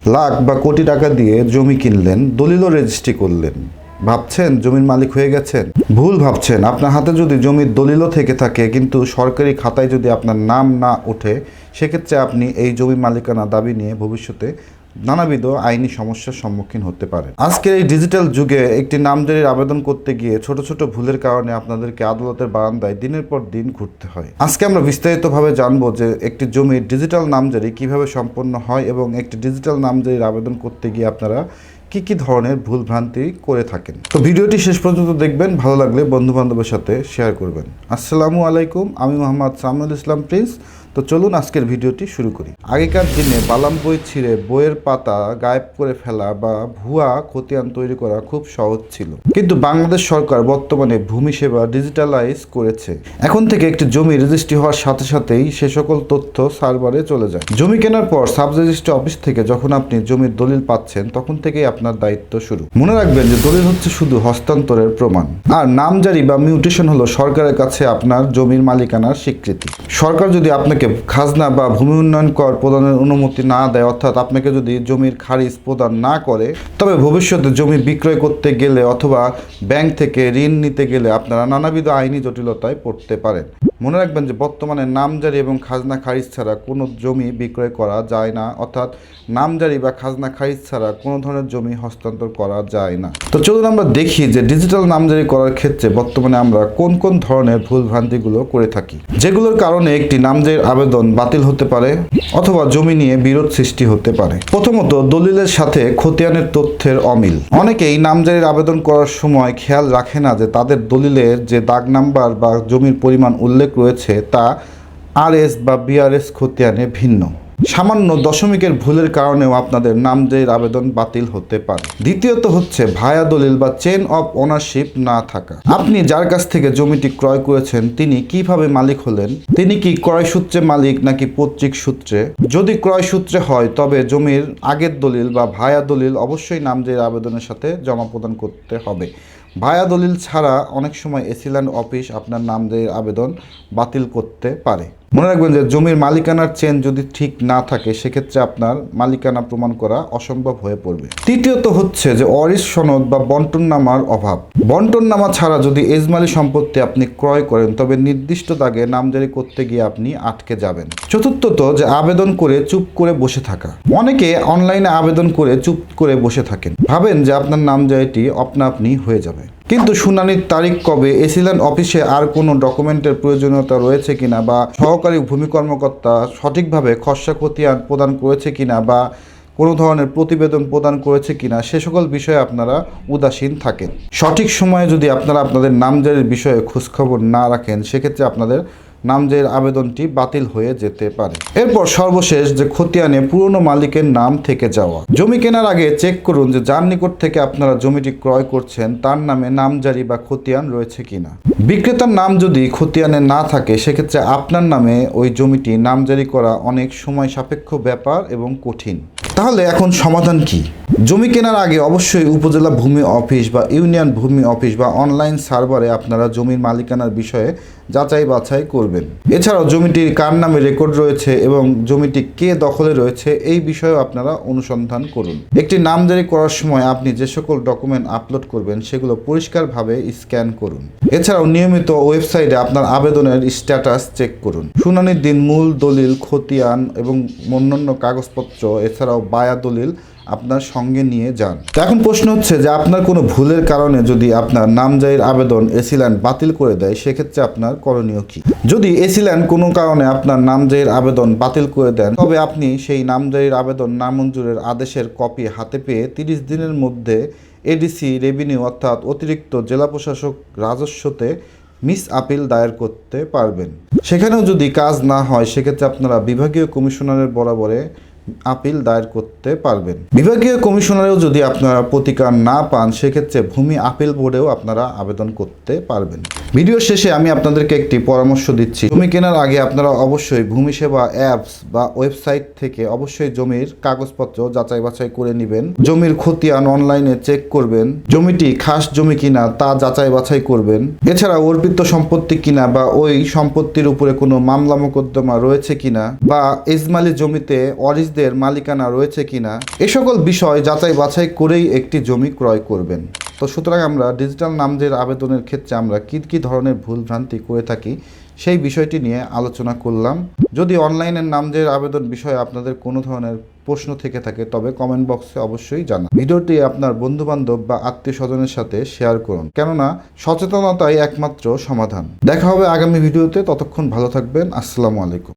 লাখ বা কোটি টাকা দিয়ে জমি কিনলেন, দলিলও রেজিস্ট্রি করলেন, ভাবছেন জমির মালিক হয়ে গেছেন। ভুল ভাবছেন। আপনার হাতে যদি জমির দলিলও থেকে থাকে কিন্তু সরকারি খাতায় যদি আপনার নাম না ওঠে, সেক্ষেত্রে আপনি এই জমি মালিকানা দাবি নিয়ে ভবিষ্যতে নানাবিধ আইনি সমস্যার সম্মুখীন হতে পারেন। আজকের এই ডিজিটাল যুগে একটি নামজারির আবেদন করতে গিয়ে ছোট ছোট ভুলের কারণে আপনাদেরকে আদালতের বারান্দায় দিনের পর দিন ঘুরতে হয়। আজকে আমরা বিস্তারিতভাবে জানবো যে একটি জমির ডিজিটাল নামজারি কিভাবে সম্পন্ন হয় এবং একটি ডিজিটাল নামজারির আবেদন করতে গিয়ে আপনারা কি কি ধরনের ভুল ভ্রান্তি করে থাকেন। তো ভিডিওটি শেষ পর্যন্ত দেখবেন, ভালো লাগলে বন্ধু বান্ধবের সাথে শেয়ার করবেন। আসসালামু আলাইকুম, আমি মোহাম্মদ সামিউল ইসলাম প্রিন্স। তো চলুন আজকের ভিডিওটি শুরু করি। আগেকার দিনে বালাম বই ছিঁড়ে বইয়ের পাতা গায়েব করে ফেলা বা ভুয়া খতিয়ান তৈরি করা খুব সহজ ছিল, কিন্তু বাংলাদেশ সরকার বর্তমানে ভূমি সেবা ডিজিটালাইজ করেছে। এখন থেকে একটি জমি রেজিস্ট্রি হওয়ার সাথে সাথেই সে সকল তথ্য সার্ভারে চলে যায়। জমি কেনার পর সাব রেজিস্ট্রি অফিস থেকে যখন আপনি জমির দলিল পাচ্ছেন, তখন থেকেই আপনার দায়িত্ব শুরু। মনে রাখবেন যে দলিল হচ্ছে শুধু হস্তান্তরের প্রমাণ, আর নামজারি বা মিউটেশন হলো সরকারের কাছে আপনার জমির মালিকানার স্বীকৃতি। সরকার যদি আপনাকে খাজনা বা ভূমি উন্নয়ন কর প্রদানের অনুমতি না দেয়, অর্থাৎ আপনাকে যদি জমির খারিজ প্রদান না করে, তবে ভবিষ্যতে জমি বিক্রয় করতে গেলে অথবা ব্যাংক থেকে ঋণ নিতে গেলে আপনারা নানাবিধ আইনি জটিলতায় পড়তে পারেন। মনে রাখবেন যে বর্তমানে নামজারি এবং খাজনা খারিজ ছাড়া কোনো জমি বিক্রয় করা যায় না, অর্থাৎ নামজারি বা খাজনা খারিজ ছাড়া কোনো ধরনের জমি হস্তান্তর করা যায় না। তো চলুন আমরা দেখি যে ডিজিটাল নামজারি করার ক্ষেত্রে বর্তমানে আমরা কোন কোন ধরনের ভুল ভ্রান্তিগুলো করে থাকি, যেগুলোর কারণে একটি নামজারির আবেদন বাতিল হতে পারে অথবা জমি নিয়ে বিরোধ সৃষ্টি হতে পারে। প্রথমত, দলিলের সাথে খতিয়ানের তথ্যের অমিল। অনেকেই নামজারির আবেদন করার সময় খেয়াল রাখে না যে তাদের দলিলের যে দাগ নাম্বার বা জমির পরিমাণ উল্লেখ রয়েছে তা আরএস বা বিআরএস খতিয়ানে ভিন্ন। সামান্য দশমিকের ভুলের কারণেও আপনাদের নামজারির আবেদন বাতিল হতে পারে। দ্বিতীয়ত হচ্ছে ভায়া দলিল বা চেন অফ ওনারশিপ না থাকা। আপনি যার কাছ থেকে জমিটি ক্রয় করেছেন তিনি কিভাবে মালিক হলেন? তিনি কি ক্রয় সূত্রে মালিক নাকি পৈতৃক সূত্রে? যদি ক্রয় সূত্রে হয় তবে জমির আগের দলিল বা ভায়া দলিল অবশ্যই নামজারির আবেদনের সাথে জমা প্রদান করতে হবে। ভায়া দলিল ছাড়া অনেক সময় এসিল্যান্ড অফিস আপনার নামজারির আবেদন বাতিল করতে পারে। মনে রাখবেন যে জমির মালিকানার চেন যদি ঠিক না থাকে, সেক্ষেত্রে আপনার মালিকানা প্রমাণ করা অসম্ভব হয়ে পড়বে। তৃতীয়ত হচ্ছে যে অরিস সনদ বা বন্টননামার অভাব। বন্টননামা ছাড়া যদি এজমালি সম্পত্তি আপনি ক্রয় করেন, তবে নির্দিষ্ট দাগে নামজারি করতে গিয়ে আপনি আটকে যাবেন। চতুর্থত যে আবেদন করে চুপ করে বসে থাকা। অনেকে অনলাইনে আবেদন করে চুপ করে বসে থাকেন, ভাবেন যে আপনার নামজারিটি আপনা আপনি হয়ে যাবে, কিন্তু শুনানির তারিখ কবে, এসিল্যান্ড অফিসে আর কোনো ডকুমেন্টের প্রয়োজনীয়তা রয়েছে কিনা, বা সহকারী ভূমি কর্মকর্তা সঠিকভাবে খসড়া খতিয়ান প্রদান করেছে কিনা, বা কোনো ধরনের প্রতিবেদন প্রদান করেছে কিনা, সে সকল বিষয়ে আপনারা উদাসীন থাকেন। সঠিক সময়ে যদি আপনারা আপনাদের নামজারির বিষয়ে খোঁজখবর না রাখেন, সেক্ষেত্রে আপনাদের নামজারির আবেদনটি বাতিল হয়ে যেতে পারে। এরপর সর্বশেষ যে খতিয়ানে পুরনো মালিকের নাম থেকে যাওয়া। জমি কেনার আগে চেক করুন যে যার নিকট থেকে আপনারা জমিটি ক্রয় করছেন তার নামে নামজারি বা খতিয়ান রয়েছে কিনা। বিক্রেতার নাম যদি খতিয়ানে না থাকে, সেক্ষেত্রে আপনার নামে ওই জমিটি নামজারি করা অনেক সময় সাপেক্ষ ব্যাপার এবং কঠিন। তাহলে এখন সমাধান কি? জমি কেনার আগে অবশ্যই উপজেলা ভূমি অফিস বা ইউনিয়ন ভূমি অফিস বা অনলাইন সার্ভারে আপনারা জমির মালিকানার বিষয়ে যাচাই বাছাই করবেন। এছাড়াও জমিটির কার নামে রেকর্ড রয়েছে এবং জমিটি কে দখলে রয়েছে এই বিষয়েও আপনারা অনুসন্ধান করুন। একটি নামজারি করার সময় আপনি যে সকল ডকুমেন্ট আপলোড করবেন সেগুলো পরিষ্কারভাবে স্ক্যান করুন। এছাড়াও নিয়মিত ওয়েবসাইটে আপনার আবেদনের স্ট্যাটাস চেক করুন। শুনানির দিন মূল দলিল, খতিয়ান এবং অন্যান্য কাগজপত্র এছাড়াও বায়া দলিল আপনার সঙ্গে নিয়ে যান। এখন প্রশ্ন হচ্ছে যে আপনার কোনো ভুলের কারণে যদি আপনার নামজারির আবেদন এসিল্যান্ড বাতিল করে দেয়, সেক্ষেত্রে আপনার করণীয় কি? যদি এসিল্যান্ড কোনো কারণে আপনার নামজারির আবেদন বাতিল করে দেন, তবে আপনি সেই নামজারির আবেদন নামঞ্জুরের আদেশের কপি হাতে পেয়ে 30 দিনের মধ্যে এডিসি রেভিনিউ অর্থাৎ অতিরিক্ত জেলা প্রশাসক রাজস্বতে মিস আপিল দায়ের করতে পারবেন। সেখানেও যদি কাজ না হয়, সেক্ষেত্রে আপনারা বিভাগীয় কমিশনারের বরাবরে আপিল দায়ের করতে পারবেন। বিভাগীয় কমিশনারেও যদি আপনারা প্রতিকার না পান, সেক্ষেত্রে ভূমি আপিল বোর্ডেও আপনারা আবেদন করতে পারবেন। ভিডিও শেষে আমি আপনাদেরকে একটি পরামর্শ দিচ্ছি। জমি কেনার আগে আপনারা অবশ্যই ভূমি সেবা অ্যাপস বা ওয়েবসাইট থেকে অবশ্যই জমির কাগজপত্র যাচাই বাছাই করে নেবেন। জমির খতিয়ান অনলাইনে চেক করবেন। জমিটি খাস জমি কিনা তা যাচাই বাছাই করবেন। এছাড়া অর্পিত সম্পত্তি কিনা বা ওই সম্পত্তির উপরে কোনো মামলা মোকদ্দমা রয়েছে কিনা, বা এজমালি জমিতে অরিস ওয়ারিশদের মালিকানা রয়েছে কিনা, এ সকল বিষয় যাচাই বাছাই করেই একটি জমি ক্রয় করবেন। তো সুতরাং আমরা ডিজিটাল নামজারির আবেদনের ক্ষেত্রে আমরা কী ধরনের ভুলভ্রান্তি করে থাকি সেই বিষয়টি নিয়ে আলোচনা করলাম। যদি অনলাইনের নামজারির আবেদন বিষয়ে আপনাদের কোনো ধরনের প্রশ্ন থেকে থাকে তবে কমেন্ট বক্সে অবশ্যই জানান। ভিডিওটি আপনার বন্ধুবান্ধব বা আত্মীয় স্বজনের সাথে শেয়ার করুন, কেননা সচেতনতাই একমাত্র সমাধান। দেখা হবে আগামী ভিডিওতে, ততক্ষণ ভালো থাকবেন। আসসালামু আলাইকুম।